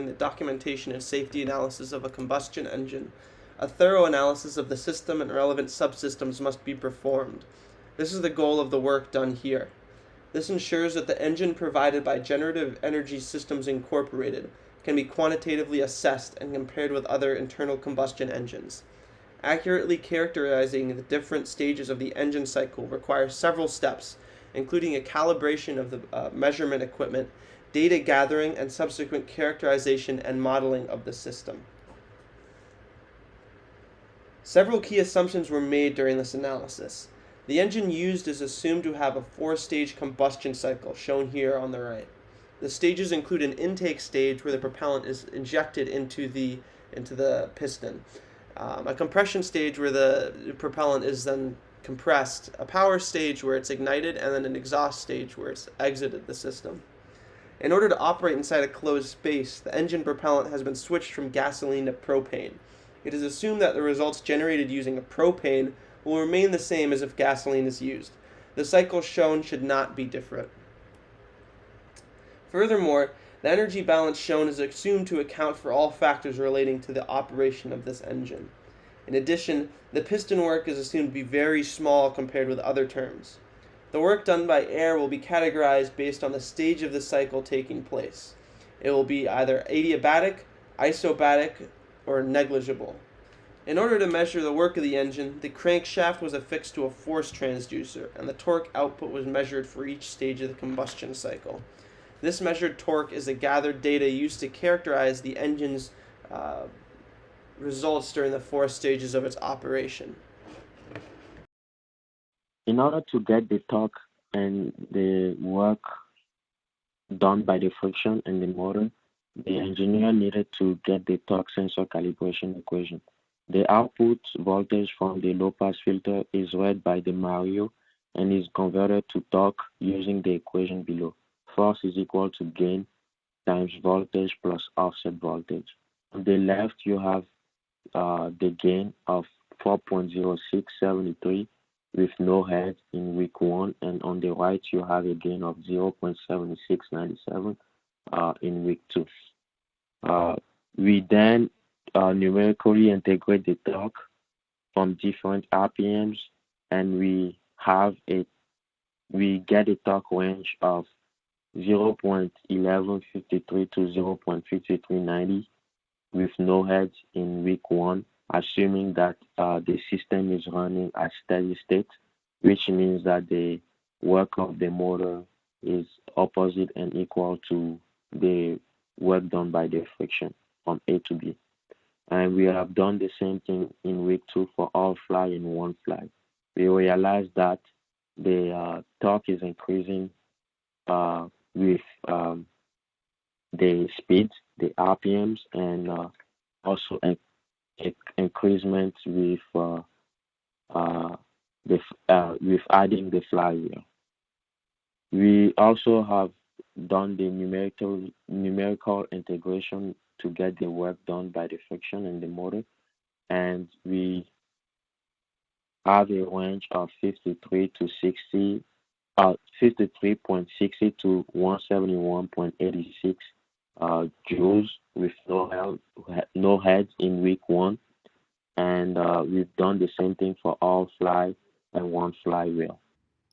the documentation and safety analysis of a combustion engine. A thorough analysis of the system and relevant subsystems must be performed. This is the goal of the work done here. This ensures that the engine provided by Generative Energy Systems Incorporated can be quantitatively assessed and compared with other internal combustion engines. Accurately characterizing the different stages of the engine cycle requires several steps, including a calibration of the measurement equipment, data gathering, and subsequent characterization and modeling of the system. Several key assumptions were made during this analysis. The engine used is assumed to have a 4-stage combustion cycle, shown here on the right. The stages include an intake stage where the propellant is injected into the piston, a compression stage where the propellant is then compressed, a power stage where it's ignited, and then an exhaust stage where it's exited the system. In order to operate inside a closed space, the engine propellant has been switched from gasoline to propane. It is assumed that the results generated using a propane will remain the same as if gasoline is used. The cycle shown should not be different. Furthermore, the energy balance shown is assumed to account for all factors relating to the operation of this engine. In addition, the piston work is assumed to be very small compared with other terms. The work done by air will be categorized based on the stage of the cycle taking place. It will be either adiabatic, isobatic, or negligible. In order to measure the work of the engine, the crankshaft was affixed to a force transducer, and the torque output was measured for each stage of the combustion cycle. This measured torque is the gathered data used to characterize the engine's results during the 4 stages of its operation. In order to get the torque and the work done by the friction and the motor, the engineer needed to get the torque sensor calibration equation. The output voltage from the low-pass filter is read by the Mario and is converted to torque using the equation below. Force is equal to gain times voltage plus offset voltage. On the left, you have the gain of 4.0673 with no head in week 1, and on the right, you have a gain of 0.7697 in week 2. We then numerically integrate the torque from different RPMs, and we get a torque range of 0.1153 to 0.5390 with no heads in week 1, assuming that the system is running at steady state, which means that the work of the motor is opposite and equal to the work done by the friction from A to B. And we have done the same thing in week 2 for all fly and one fly. We realized that the torque is increasing with the speed, the RPMs, and also increasement with adding the flywheel. We also have done the numerical integration to get the work done by the friction and the motor, and we have a range of 53.60 to 171.86 joules with no heads in week 1, and we've done the same thing for all fly and one flywheel.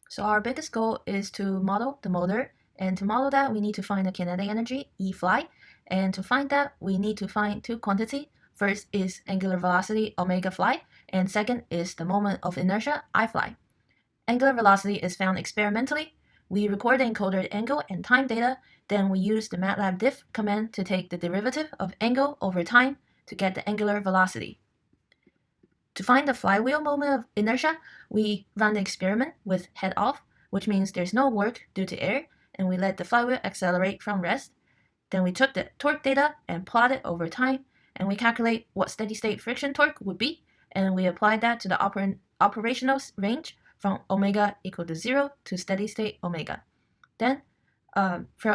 So our biggest goal is to model the motor, and to model that we need to find the kinetic energy, E fly, and to find that we need to find 2 quantities. First is angular velocity, omega fly, and second is the moment of inertia, I fly. Angular velocity is found experimentally. We record the encoder angle and time data, then we use the MATLAB diff command to take the derivative of angle over time to get the angular velocity. To find the flywheel moment of inertia, we run the experiment with head off, which means there's no work due to air, and we let the flywheel accelerate from rest. Then we took the torque data and plot it over time, and we calculate what steady-state friction torque would be, and we applied that to the operational range from omega equal to 0 to steady-state omega. Then,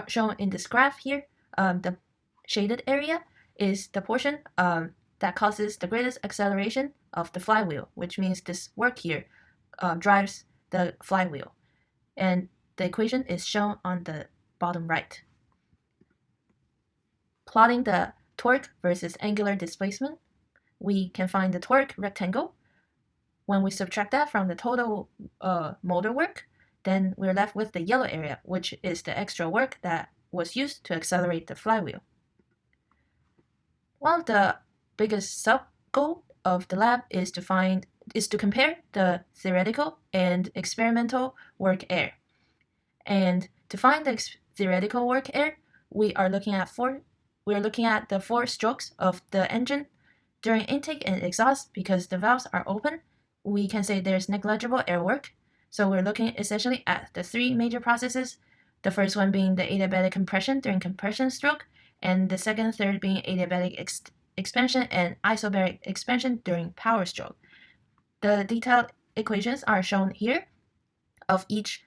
shown in this graph here, the shaded area is the portion that causes the greatest acceleration of the flywheel, which means this work here drives the flywheel. And the equation is shown on the bottom right. plotting the torque versus angular displacement, we can find the torque rectangle. When we subtract that from the total motor work, then we're left with the yellow area, which is the extra work that was used to accelerate the flywheel. One of the biggest sub-goal of the lab is to compare the theoretical and experimental work error. And to find the theoretical work error, we are looking at the 4 strokes of the engine during intake and exhaust. Because the valves are open, we can say there's negligible air work. So we're looking essentially at the 3 major processes. The first one being the adiabatic compression during compression stroke, and the second and third being adiabatic expansion and isobaric expansion during power stroke. The detailed equations are shown here of each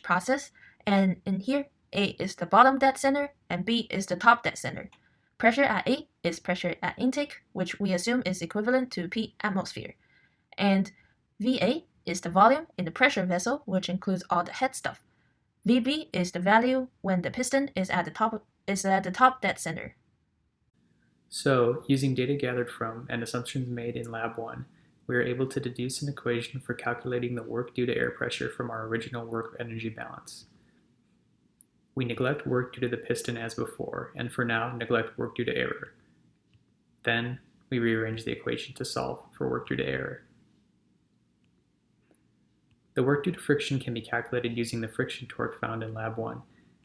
process, and in here, A is the bottom dead center and B is the top dead center. Pressure at A is pressure at intake, which we assume is equivalent to P atmosphere. And VA is the volume in the pressure vessel, which includes all the head stuff. VB is the value when the piston is at the top dead center. So, using data gathered from and assumptions made in Lab 1, we are able to deduce an equation for calculating the work due to air pressure from our original work-energy balance. We neglect work due to the piston as before, and for now neglect work due to error. Then, we rearrange the equation to solve for work due to error. The work due to friction can be calculated using the friction torque found in Lab 1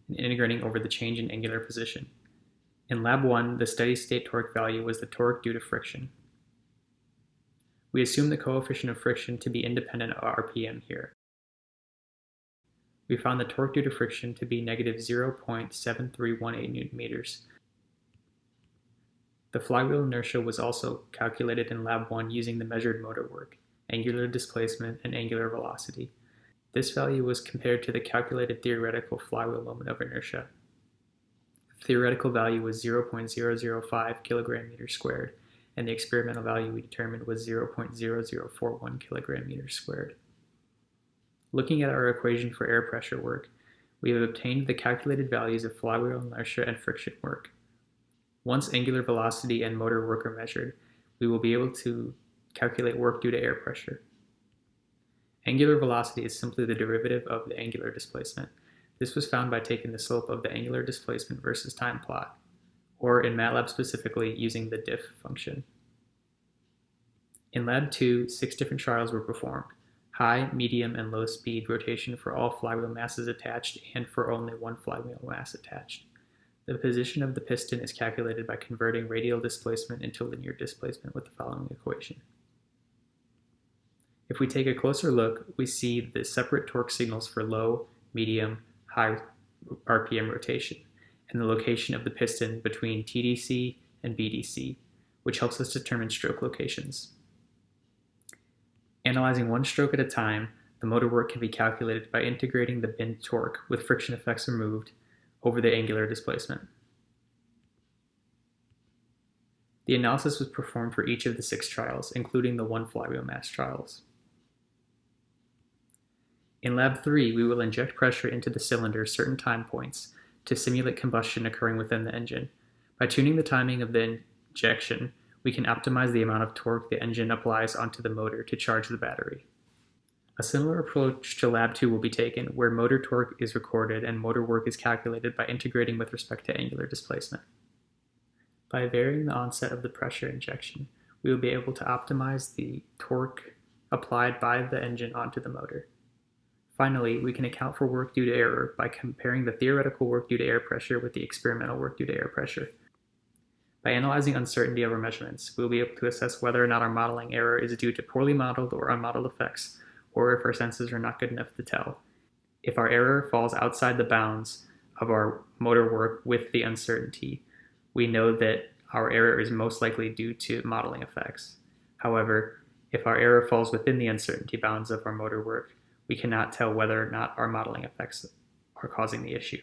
and integrating over the change in angular position. In Lab 1, the steady-state torque value was the torque due to friction. We assume the coefficient of friction to be independent of RPM here. We found the torque due to friction to be negative 0.7318 Newton meters. The flywheel inertia was also calculated in Lab 1 using the measured motor work, angular displacement, and angular velocity. This value was compared to the calculated theoretical flywheel moment of inertia. The theoretical value was 0.005 kilogram meters squared, and the experimental value we determined was 0.0041 kilogram meters squared. Looking at our equation for air pressure work, we have obtained the calculated values of flywheel inertia and friction work. Once angular velocity and motor work are measured, we will be able to calculate work due to air pressure. Angular velocity is simply the derivative of the angular displacement. This was found by taking the slope of the angular displacement versus time plot, or in MATLAB specifically using the diff function. In Lab 2, 6 different trials were performed: high, medium, and low speed rotation for all flywheel masses attached and for only one flywheel mass attached. The position of the piston is calculated by converting radial displacement into linear displacement with the following equation. If we take a closer look, we see the separate torque signals for low, medium, high RPM rotation, and the location of the piston between TDC and BDC, which helps us determine stroke locations. Analyzing one stroke at a time, the motor work can be calculated by integrating the bin torque with friction effects removed over the angular displacement. The analysis was performed for each of the 6 trials, including the 1 flywheel mass trials. In Lab 3, we will inject pressure into the cylinder certain time points to simulate combustion occurring within the engine. By tuning the timing of the injection, we can optimize the amount of torque the engine applies onto the motor to charge the battery. A similar approach to Lab 2 will be taken, where motor torque is recorded and motor work is calculated by integrating with respect to angular displacement. By varying the onset of the pressure injection, we will be able to optimize the torque applied by the engine onto the motor. Finally, we can account for work due to error by comparing the theoretical work due to air pressure with the experimental work due to air pressure. By analyzing uncertainty of our measurements, we will be able to assess whether or not our modeling error is due to poorly modeled or unmodeled effects, or if our senses are not good enough to tell. If our error falls outside the bounds of our motor work with the uncertainty, we know that our error is most likely due to modeling effects. However, if our error falls within the uncertainty bounds of our motor work, we cannot tell whether or not our modeling effects are causing the issue.